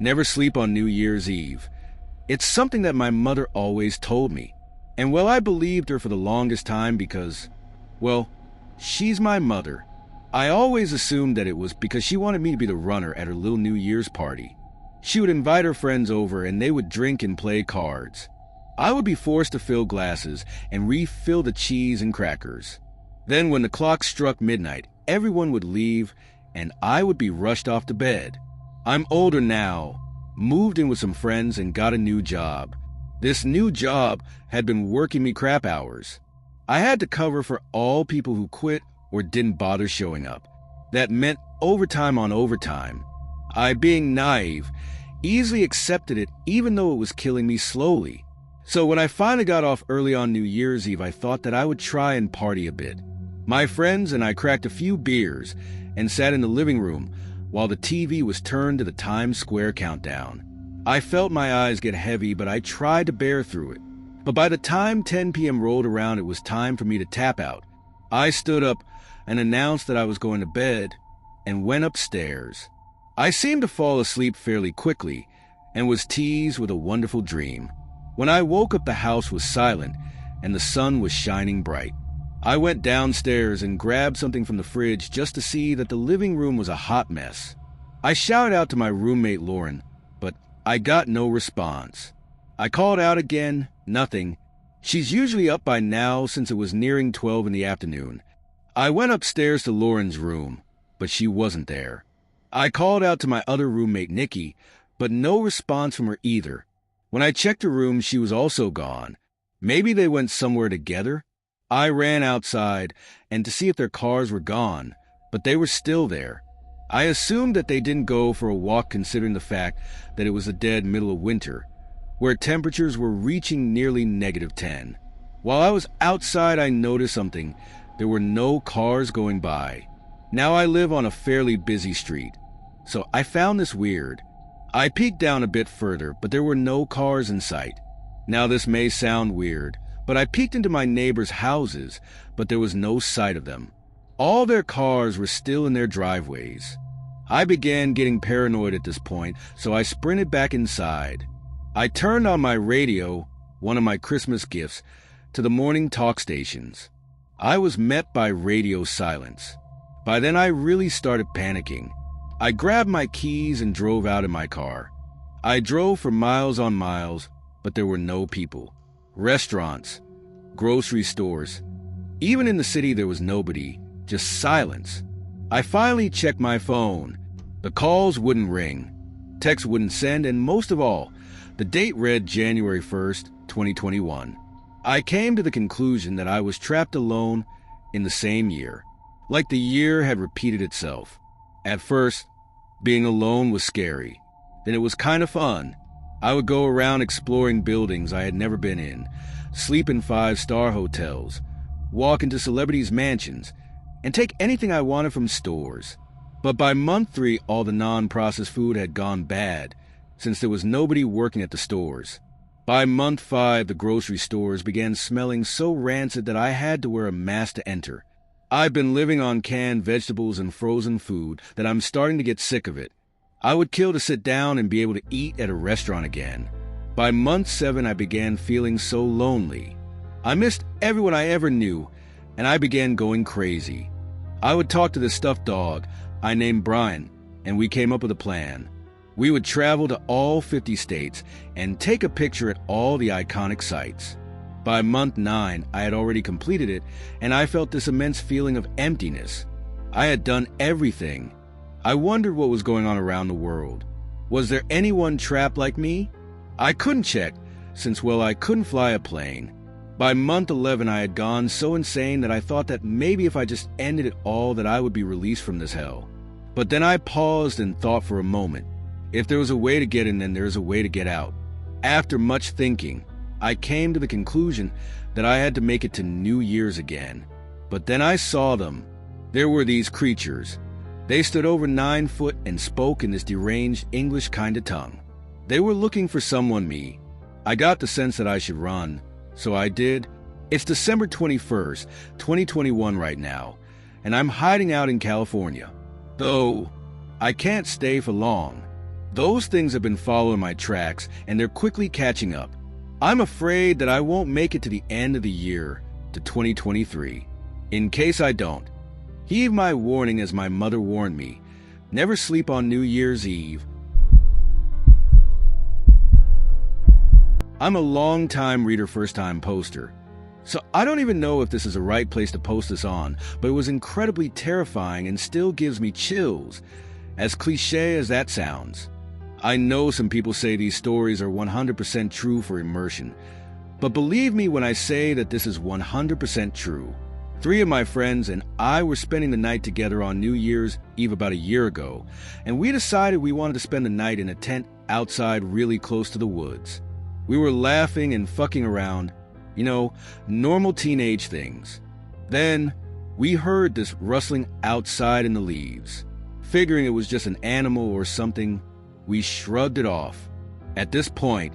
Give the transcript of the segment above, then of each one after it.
Never sleep on New Year's Eve. It's something that my mother always told me. And well, I believed her for the longest time because, well, she's my mother. I always assumed that it was because she wanted me to be the runner at her little New Year's party. She would invite her friends over and they would drink and play cards. I would be forced to fill glasses and refill the cheese and crackers. Then when the clock struck midnight, everyone would leave and I would be rushed off to bed. I'm older now, moved in with some friends and got a new job. This new job had been working me crap hours. I had to cover for all people who quit or didn't bother showing up. That meant overtime on overtime. I, being naive, easily accepted it even though it was killing me slowly. So when I finally got off early on New Year's Eve, I thought that I would try and party a bit. My friends and I cracked a few beers and sat in the living room while the TV was turned to the Times Square countdown. I felt my eyes get heavy, but I tried to bear through it. But by the time 10 p.m. rolled around, it was time for me to tap out. I stood up and announced that I was going to bed and went upstairs. I seemed to fall asleep fairly quickly and was teased with a wonderful dream. When I woke up, the house was silent and the sun was shining bright. I went downstairs and grabbed something from the fridge just to see that the living room was a hot mess. I shouted out to my roommate Lauren, but I got no response. I called out again, nothing. She's usually up by now since it was nearing 12 in the afternoon. I went upstairs to Lauren's room, but she wasn't there. I called out to my other roommate Nikki, but no response from her either. When I checked her room, she was also gone. Maybe they went somewhere together? I ran outside and to see if their cars were gone, but they were still there. I assumed that they didn't go for a walk considering the fact that it was the dead middle of winter, where temperatures were reaching nearly -10. While I was outside, I noticed something. There were no cars going by. Now I live on a fairly busy street, so I found this weird. I peeked down a bit further, but there were no cars in sight. Now this may sound weird, but I peeked into my neighbors' houses, but there was no sight of them. All their cars were still in their driveways. I began getting paranoid at this point, so I sprinted back inside. I turned on my radio, one of my Christmas gifts, to the morning talk stations. I was met by radio silence. By then I really started panicking. I grabbed my keys and drove out in my car. I drove for miles on miles, but there were no people. Restaurants, grocery stores. Even in the city there was nobody, just silence. I finally checked my phone. The calls wouldn't ring, texts wouldn't send, and most of all, the date read January 1st, 2021. I came to the conclusion that I was trapped alone in the same year, like the year had repeated itself. At first, being alone was scary. Then it was kind of fun. I would go around exploring buildings I had never been in, sleep in 5-star hotels, walk into celebrities' mansions, and take anything I wanted from stores. But by month 3, all the non-processed food had gone bad, since there was nobody working at the stores. By month 5, the grocery stores began smelling so rancid that I had to wear a mask to enter. I've been living on canned vegetables and frozen food that I'm starting to get sick of it. I would kill to sit down and be able to eat at a restaurant again. By month 7, I began feeling so lonely. I missed everyone I ever knew, and I began going crazy. I would talk to the stuffed dog I named Brian, and we came up with a plan. We would travel to all 50 states and take a picture at all the iconic sites. By month 9, I had already completed it, and I felt this immense feeling of emptiness. I had done everything. I wondered what was going on around the world. Was there anyone trapped like me? I couldn't check, since, well, I couldn't fly a plane. By month 11, I had gone so insane that I thought that maybe if I just ended it all that I would be released from this hell. But then I paused and thought for a moment. If there was a way to get in, then there is a way to get out. After much thinking, I came to the conclusion that I had to make it to New Year's again. But then I saw them. There were these creatures. They stood over 9 foot and spoke in this deranged English kind of tongue. They were looking for someone me. I got the sense that I should run, so I did. It's December 21st, 2021 right now, and I'm hiding out in California. Though I can't stay for long. Those things have been following my tracks, and they're quickly catching up. I'm afraid that I won't make it to the end of the year, to 2023. In case I don't, heed my warning as my mother warned me. Never sleep on New Year's Eve. I'm a long-time reader, first-time poster, so I don't even know if this is the right place to post this on, but it was incredibly terrifying and still gives me chills, as cliche as that sounds. I know some people say these stories are 100% true for immersion, but believe me when I say that this is 100% true. 3 of my friends and I were spending the night together on New Year's Eve about a year ago, and we decided we wanted to spend the night in a tent outside really close to the woods. We were laughing and fucking around, you know, normal teenage things. Then we heard this rustling outside in the leaves. Figuring it was just an animal or something, we shrugged it off. At this point,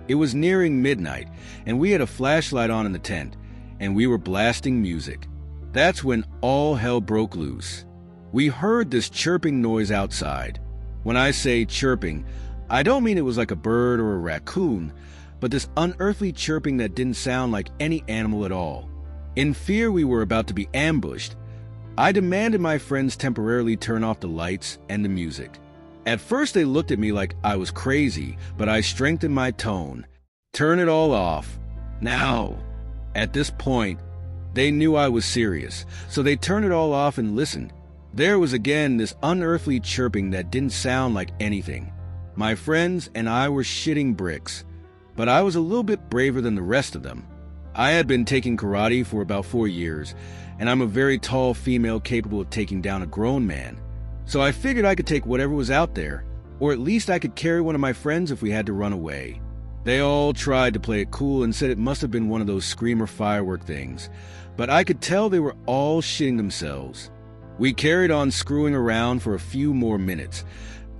it was nearing midnight, and we had a flashlight on in the tent, and we were blasting music. That's when all hell broke loose. We heard this chirping noise outside. When I say chirping, I don't mean it was like a bird or a raccoon, but this unearthly chirping that didn't sound like any animal at all. In fear we were about to be ambushed, I demanded my friends temporarily turn off the lights and the music. At first they looked at me like I was crazy, but I strengthened my tone. Turn it all off. Now. At this point, they knew I was serious, so they turned it all off and listened. There was again this unearthly chirping that didn't sound like anything. My friends and I were shitting bricks, but I was a little bit braver than the rest of them. I had been taking karate for about 4 years, and I'm a very tall female capable of taking down a grown man. So I figured I could take whatever was out there, or at least I could carry one of my friends if we had to run away. They all tried to play it cool and said it must have been one of those screamer firework things, but I could tell they were all shitting themselves. We carried on screwing around for a few more minutes,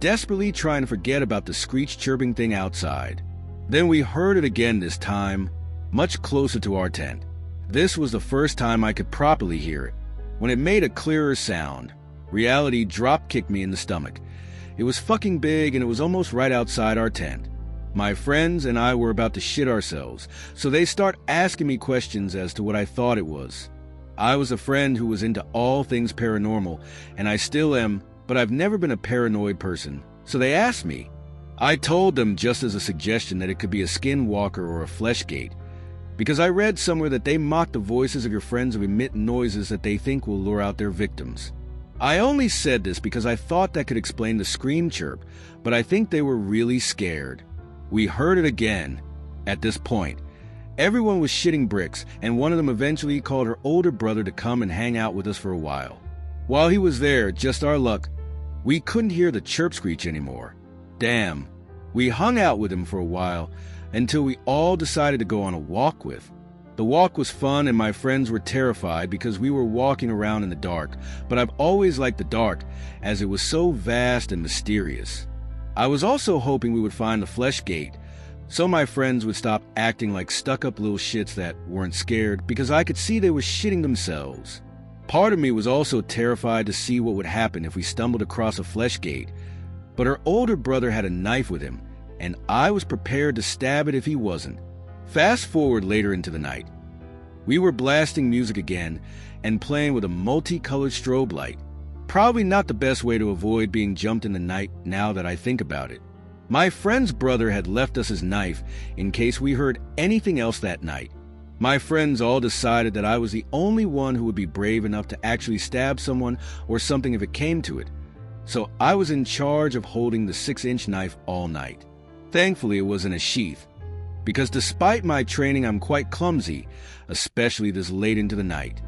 desperately trying to forget about the screech chirping thing outside. Then we heard it again, this time much closer to our tent. This was the first time I could properly hear it. When it made a clearer sound, reality drop-kicked me in the stomach. It was fucking big and it was almost right outside our tent. My friends and I were about to shit ourselves, so they start asking me questions as to what I thought it was. I was a friend who was into all things paranormal, and I still am, but I've never been a paranoid person, so they asked me. I told them just as a suggestion that it could be a skinwalker or a flesh gate, because I read somewhere that they mock the voices of your friends who emit noises that they think will lure out their victims. I only said this because I thought that could explain the scream chirp, but I think they were really scared. We heard it again. At this point, everyone was shitting bricks, and one of them eventually called her older brother to come and hang out with us for a while. While he was there, just our luck, we couldn't hear the chirp screech anymore. Damn. We hung out with him for a while until we all decided to go on a walk with. The walk was fun and my friends were terrified because we were walking around in the dark, but I've always liked the dark as it was so vast and mysterious. I was also hoping we would find the flesh gate, so my friends would stop acting like stuck-up little shits that weren't scared because I could see they were shitting themselves. Part of me was also terrified to see what would happen if we stumbled across a flesh gate, but her older brother had a knife with him, and I was prepared to stab it if he wasn't. Fast forward later into the night. We were blasting music again and playing with a multicolored strobe light. Probably not the best way to avoid being jumped in the night now that I think about it. My friend's brother had left us his knife in case we heard anything else that night. My friends all decided that I was the only one who would be brave enough to actually stab someone or something if it came to it. So I was in charge of holding the 6-inch knife all night. Thankfully, it was in a sheath, because despite my training, I'm quite clumsy, especially this late into the night.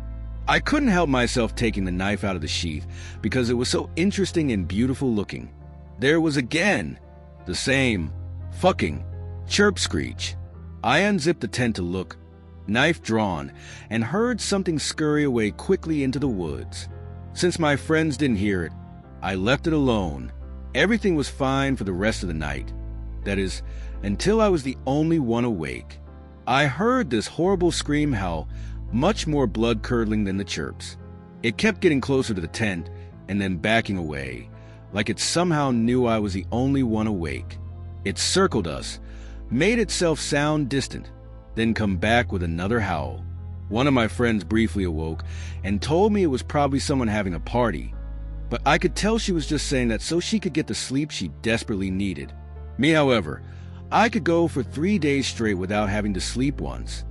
I couldn't help myself taking the knife out of the sheath because it was so interesting and beautiful looking. There was again the same fucking chirp screech. I unzipped the tent to look, knife drawn, and heard something scurry away quickly into the woods. Since my friends didn't hear it, I left it alone. Everything was fine for the rest of the night. That is, until I was the only one awake. I heard this horrible scream howl, much more blood-curdling than the chirps. It kept getting closer to the tent and then backing away, like it somehow knew I was the only one awake. It circled us, made itself sound distant, then come back with another howl. One of my friends briefly awoke and told me it was probably someone having a party, but I could tell she was just saying that so she could get the sleep she desperately needed. Me, however, I could go for 3 days straight without having to sleep once.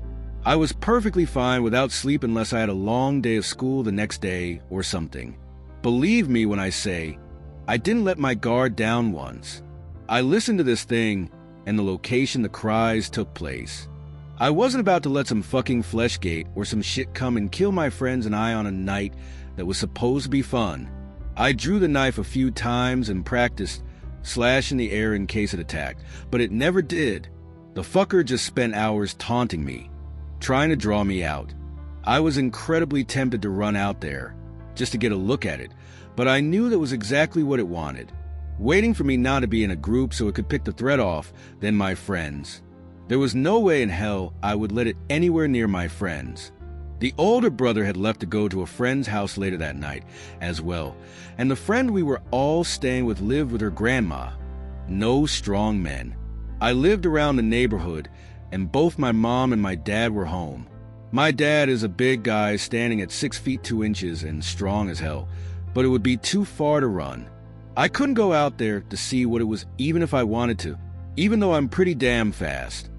I was perfectly fine without sleep unless I had a long day of school the next day or something. Believe me when I say, I didn't let my guard down once. I listened to this thing and the location the cries took place. I wasn't about to let some fucking fleshgate or some shit come and kill my friends and I on a night that was supposed to be fun. I drew the knife a few times and practiced slash in the air in case it attacked, but it never did. The fucker just spent hours taunting me, trying to draw me out. I was incredibly tempted to run out there, just to get a look at it, but I knew that was exactly what it wanted, waiting for me not to be in a group so it could pick the threat off, then my friends. There was no way in hell I would let it anywhere near my friends. The older brother had left to go to a friend's house later that night as well, and the friend we were all staying with lived with her grandma. No strong men. I lived around the neighborhood, and both my mom and my dad were home. My dad is a big guy standing at 6 feet 2 inches and strong as hell, but it would be too far to run. I couldn't go out there to see what it was even if I wanted to, even though I'm pretty damn fast.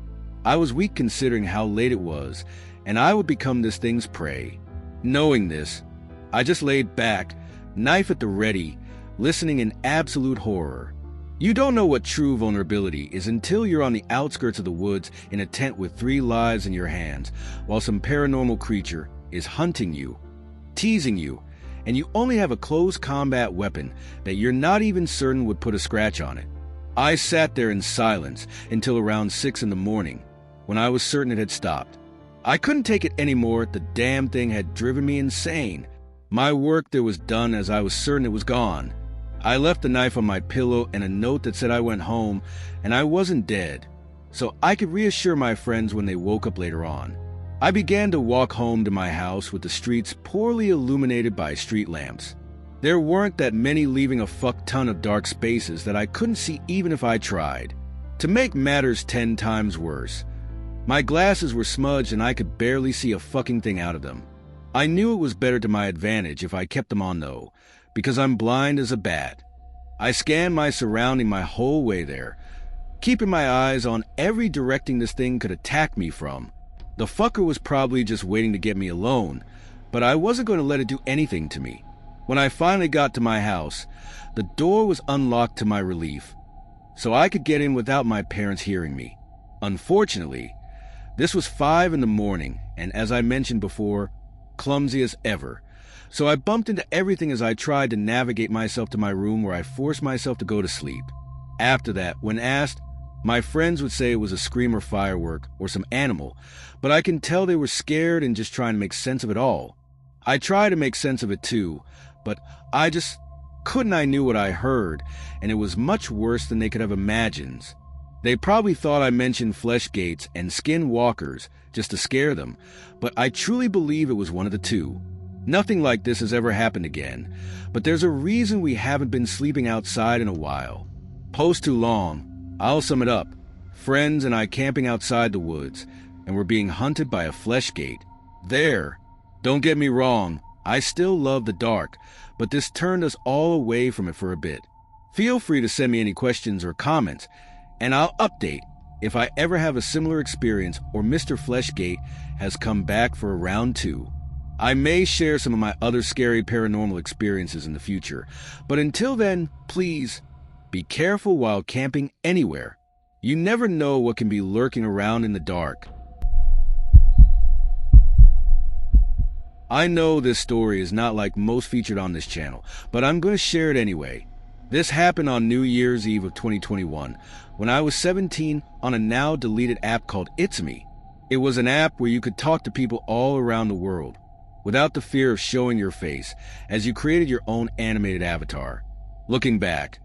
I was weak considering how late it was, and I would become this thing's prey. Knowing this, I just laid back, knife at the ready, listening in absolute horror. You don't know what true vulnerability is until you're on the outskirts of the woods in a tent with 3 lives in your hands, while some paranormal creature is hunting you, teasing you, and you only have a close combat weapon that you're not even certain would put a scratch on it. I sat there in silence until around 6 in the morning, when I was certain it had stopped. I couldn't take it anymore. The damn thing had driven me insane. My work there was done as I was certain it was gone. I left the knife on my pillow and a note that said I went home and I wasn't dead, so I could reassure my friends when they woke up later on. I began to walk home to my house with the streets poorly illuminated by street lamps. There weren't that many, leaving a fuck ton of dark spaces that I couldn't see even if I tried. To make matters 10 times worse, my glasses were smudged and I could barely see a fucking thing out of them. I knew it was better to my advantage if I kept them on though, because I'm blind as a bat. I scanned my surrounding my whole way there, keeping my eyes on every direction this thing could attack me from. The fucker was probably just waiting to get me alone, but I wasn't going to let it do anything to me. When I finally got to my house, the door was unlocked to my relief, so I could get in without my parents hearing me. Unfortunately, this was 5 in the morning, and as I mentioned before, clumsy as ever. So I bumped into everything as I tried to navigate myself to my room, where I forced myself to go to sleep. After that, when asked, my friends would say it was a screamer firework or some animal, but I can tell they were scared and just trying to make sense of it all. I try to make sense of it too, but I just couldn't. I knew what I heard, and it was much worse than they could have imagined. They probably thought I mentioned flesh gates and skin walkers just to scare them, but I truly believe it was one of the two. Nothing like this has ever happened again, but there's a reason we haven't been sleeping outside in a while. Post too long, I'll sum it up. Friends and I camping outside the woods, and we're being hunted by a flesh gate. There. Don't get me wrong, I still love the dark, but this turned us all away from it for a bit. Feel free to send me any questions or comments, and I'll update if I ever have a similar experience or Mr. Fleshgate has come back for a round 2. I may share some of my other scary paranormal experiences in the future, but until then, please, be careful while camping anywhere. You never know what can be lurking around in the dark. I know this story is not like most featured on this channel, but I'm going to share it anyway. This happened on New Year's Eve of 2021, when I was 17, on a now deleted app called It's Me. It was an app where you could talk to people all around the world, without the fear of showing your face, as you created your own animated avatar. Looking back,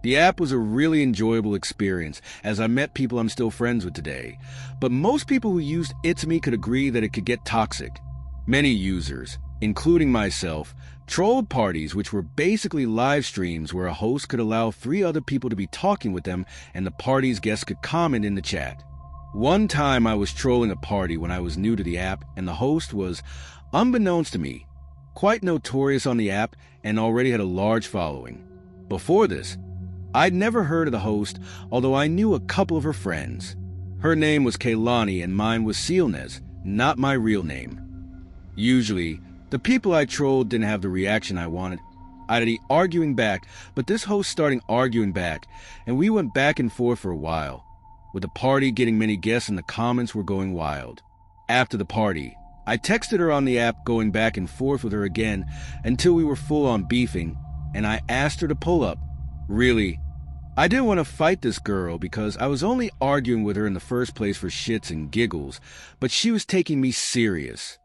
the app was a really enjoyable experience, as I met people I'm still friends with today, but most people who used It's Me could agree that it could get toxic. Many users, including myself, Trolled parties, which were basically live streams where a host could allow 3 other people to be talking with them and the party's guests could comment in the chat. One time I was trolling a party when I was new to the app, and the host was, unbeknownst to me, quite notorious on the app and already had a large following. Before this, I'd never heard of the host, although I knew a couple of her friends. Her name was Kaylani and mine was Sealnez, not my real name. Usually, the people I trolled didn't have the reaction I wanted. I'd be arguing back, but this host started arguing back, and we went back and forth for a while. With the party getting many guests and the comments were going wild. After the party, I texted her on the app going back and forth with her again until we were full on beefing, and I asked her to pull up. Really, I didn't want to fight this girl because I was only arguing with her in the first place for shits and giggles, but she was taking me serious.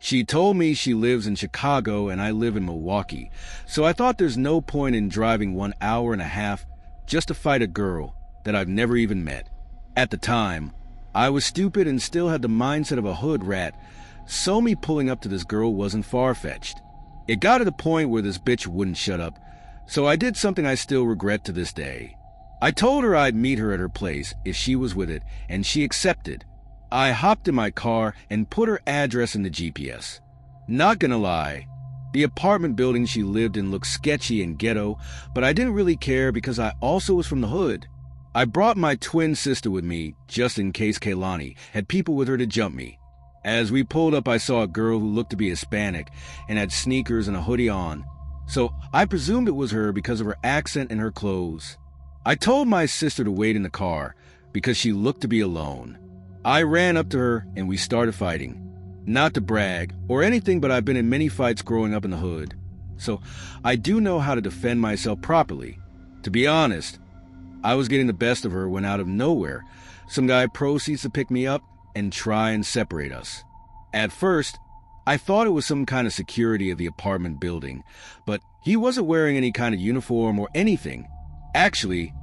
She told me she lives in Chicago and I live in Milwaukee, so I thought there's no point in driving 1.5 hours just to fight a girl that I've never even met. At the time, I was stupid and still had the mindset of a hood rat, so me pulling up to this girl wasn't far-fetched. It got to the point where this bitch wouldn't shut up, so I did something I still regret to this day. I told her I'd meet her at her place if she was with it, and she accepted. I hopped in my car and put her address in the GPS. Not gonna lie, the apartment building she lived in looked sketchy and ghetto, but I didn't really care because I also was from the hood. I brought my twin sister with me just in case Kaylani had people with her to jump me. As we pulled up, I saw a girl who looked to be Hispanic and had sneakers and a hoodie on, so I presumed it was her because of her accent and her clothes. I told my sister to wait in the car because she looked to be alone. I ran up to her and we started fighting. Not to brag or anything, but I've been in many fights growing up in the hood, so I do know how to defend myself properly. To be honest, I was getting the best of her when out of nowhere, some guy proceeds to pick me up and try and separate us. At first, I thought it was some kind of security of the apartment building, but he wasn't wearing any kind of uniform or anything. Actually,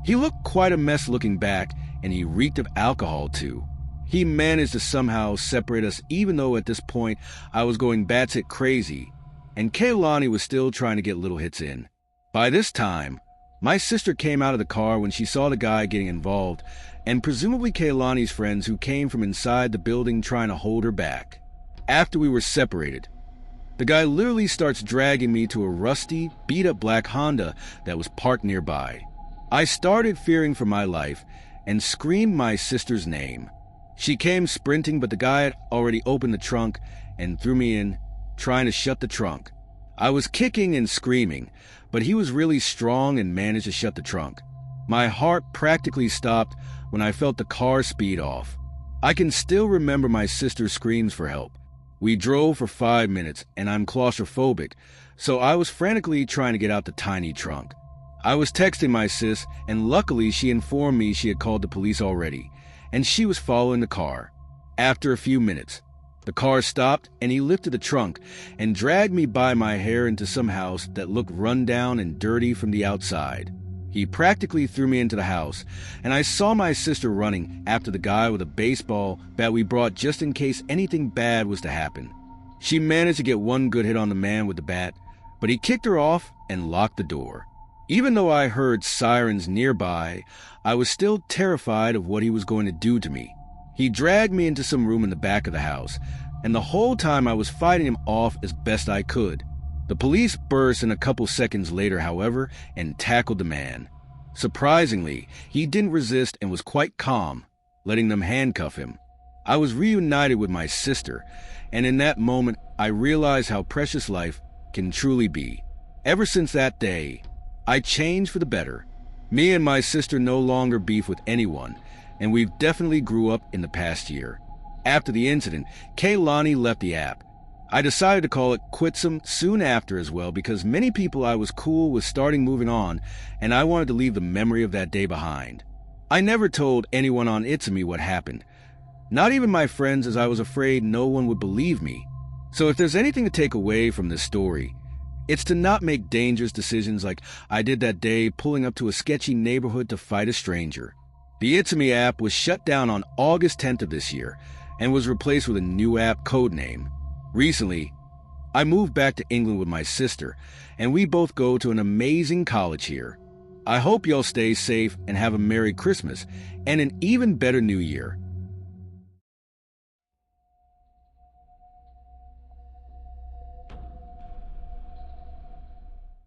he looked quite a mess looking back, and he reeked of alcohol too. He managed to somehow separate us even though at this point I was going batshit crazy, and Kaylani was still trying to get little hits in. By this time, my sister came out of the car when she saw the guy getting involved, and presumably Kaylani's friends who came from inside the building trying to hold her back. After we were separated, the guy literally starts dragging me to a rusty, beat-up black Honda that was parked nearby. I started fearing for my life and screamed my sister's name. She came sprinting, but the guy had already opened the trunk and threw me in, trying to shut the trunk. I was kicking and screaming, but he was really strong and managed to shut the trunk. My heart practically stopped when I felt the car speed off. I can still remember my sister's screams for help. We drove for 5 minutes, and I'm claustrophobic, so I was frantically trying to get out the tiny trunk. I was texting my sis, and luckily she informed me she had called the police already, and she was following the car. After a few minutes, the car stopped, and he lifted the trunk and dragged me by my hair into some house that looked run down and dirty from the outside. He practically threw me into the house, and I saw my sister running after the guy with a baseball bat we brought just in case anything bad was to happen. She managed to get one good hit on the man with the bat, but he kicked her off and locked the door. Even though I heard sirens nearby, I was still terrified of what he was going to do to me. He dragged me into some room in the back of the house, and the whole time I was fighting him off as best I could. The police burst in a couple seconds later, however, and tackled the man. Surprisingly, he didn't resist and was quite calm, letting them handcuff him. I was reunited with my sister, and in that moment, I realized how precious life can truly be. Ever since that day, I changed for the better. Me and my sister no longer beef with anyone, and we've definitely grew up in the past year. After the incident, Kaylani left the app. I decided to call it quitsome soon after as well because many people I was cool with starting moving on, and I wanted to leave the memory of that day behind. I never told anyone on It's-A-Me what happened, not even my friends, as I was afraid no one would believe me. So if there's anything to take away from this story, it's to not make dangerous decisions like I did that day pulling up to a sketchy neighborhood to fight a stranger. The It's-A-Me app was shut down on August 10th of this year and was replaced with a new app codename. Recently, I moved back to England with my sister, and we both go to an amazing college here. I hope y'all stay safe and have a Merry Christmas and an even better New Year.